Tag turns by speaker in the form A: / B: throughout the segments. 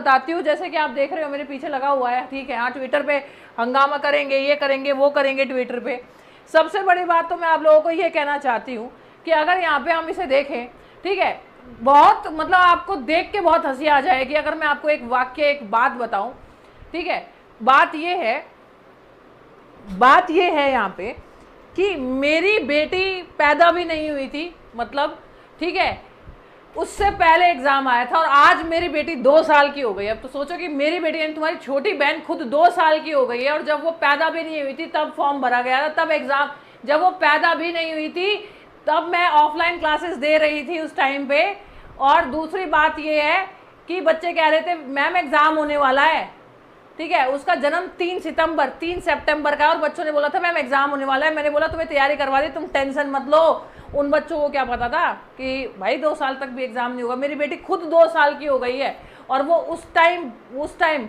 A: बताती हूँ, जैसे कि आप देख रहे हो मेरे पीछे लगा हुआ है, ठीक है। हाँ, ट्विटर पे हंगामा करेंगे, ये करेंगे, वो करेंगे ट्विटर पे। सबसे बड़ी बात तो मैं आप लोगों को ये कहना चाहती हूँ कि अगर यहाँ पे हम इसे देखें, ठीक है, बहुत मतलब आपको देख के बहुत हंसी आ जाएगी अगर मैं आपको एक वाक्य, एक बात बताऊं, ठीक है। बात ये है यहाँ पे कि मेरी बेटी पैदा भी नहीं हुई थी, मतलब, ठीक है, उससे पहले एग्जाम आया था और आज मेरी बेटी 2 साल की हो गई। अब तो सोचो कि मेरी बेटी यानी तुम्हारी छोटी बहन खुद 2 साल की हो गई है, और जब वो पैदा भी नहीं हुई थी तब फॉर्म भरा गया था, तब एग्जाम, जब वो पैदा भी नहीं हुई थी तब मैं ऑफलाइन क्लासेस दे रही थी उस टाइम पे। और दूसरी बात ये है कि बच्चे कह रहे थे मैम एग्जाम होने वाला है, ठीक है। उसका जन्म 3 सितंबर का, और बच्चों ने बोला था मैम एग्जाम होने वाला है। मैंने बोला तुम्हें तैयारी करवा दी, तुम टेंशन मत लो। उन बच्चों को क्या पता था कि भाई 2 साल तक भी एग्जाम नहीं होगा। मेरी बेटी खुद 2 साल की हो गई है, और वो उस टाइम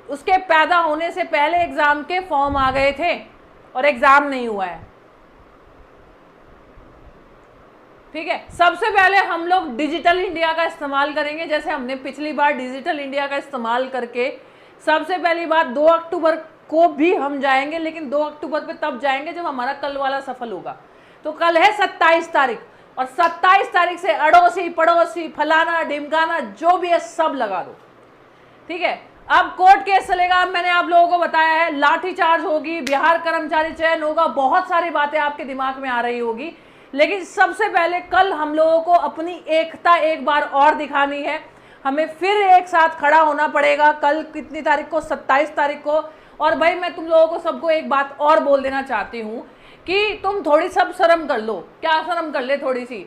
A: उसके पैदा होने से पहले एग्जाम के फॉर्म आ गए थे और एग्जाम नहीं हुआ है, ठीक है। सबसे पहले हम लोग डिजिटल इंडिया का इस्तेमाल करेंगे, जैसे हमने पिछली बार डिजिटल इंडिया का इस्तेमाल करके सबसे पहली बात 2 अक्टूबर को भी हम जाएंगे, लेकिन 2 अक्टूबर पे तब जाएंगे जब हमारा कल वाला सफल होगा। तो कल है 27 तारीख, और 27 तारीख से अड़ोसी पड़ोसी फलाना ढिमकाना जो भी है सब लगा दो, ठीक है। अब कोर्ट केस चलेगा, अब मैंने आप लोगों को बताया है, लाठीचार्ज होगी, बिहार कर्मचारी चयन होगा, बहुत सारी बातें आपके दिमाग में आ रही होगी। लेकिन सबसे पहले कल हम लोगों को अपनी एकता एक बार और दिखानी है। हमें फिर एक साथ खड़ा होना पड़ेगा। कल कितनी तारीख को? 27 तारीख को। और भाई मैं तुम लोगों को सबको एक बात और बोल देना चाहती हूँ कि तुम थोड़ी सब शर्म कर लो। क्या शर्म कर ले? थोड़ी सी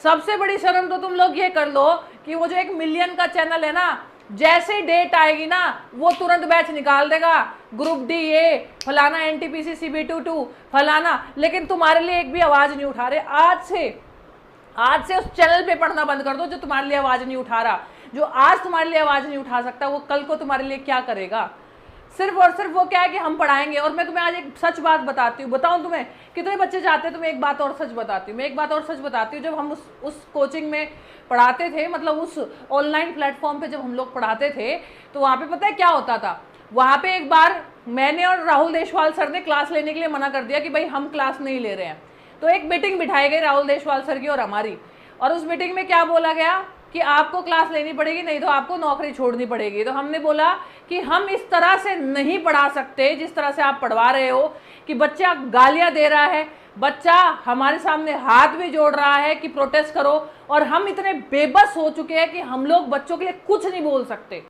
A: सबसे बड़ी शर्म तो तुम लोग ये कर लो कि वो जो 1 मिलियन का चैनल है ना, जैसे डेट आएगी ना वो तुरंत बैच निकाल देगा, ग्रुप डी ये फलाना एनटीपीसी CB22 फलाना, लेकिन तुम्हारे लिए एक भी आवाज नहीं उठा रहे। आज से उस चैनल पे पढ़ना बंद कर दो जो तुम्हारे लिए आवाज नहीं उठा रहा। जो आज तुम्हारे लिए आवाज नहीं उठा सकता वो कल को तुम्हारे लिए क्या करेगा? सिर्फ और सिर्फ वो क्या है कि हम पढ़ाएंगे। और मैं तुम्हें आज एक सच बात बताती हूँ, बताऊँ तुम्हें कितने बच्चे चाहते हैं? तुम्हें एक बात और सच बताती हूँ, जब हम उस कोचिंग में पढ़ाते थे, मतलब उस ऑनलाइन प्लेटफॉर्म पे जब हम लोग पढ़ाते थे, तो वहाँ पे पता है क्या होता था? वहाँ पे एक बार मैंने और राहुल देशवाल सर ने क्लास लेने के लिए मना कर दिया कि भाई हम क्लास नहीं ले रहे हैं। तो एक मीटिंग बिठाई गई राहुल देशवाल सर की और हमारी, और उस मीटिंग में क्या बोला गया कि आपको क्लास लेनी पड़ेगी, नहीं तो आपको नौकरी छोड़नी पड़ेगी। तो हमने बोला कि हम इस तरह से नहीं पढ़ा सकते जिस तरह से आप पढ़वा रहे हो, कि बच्चा गालियां दे रहा है, बच्चा हमारे सामने हाथ भी जोड़ रहा है कि प्रोटेस्ट करो, और हम इतने बेबस हो चुके हैं कि हम लोग बच्चों के लिए कुछ नहीं बोल सकते।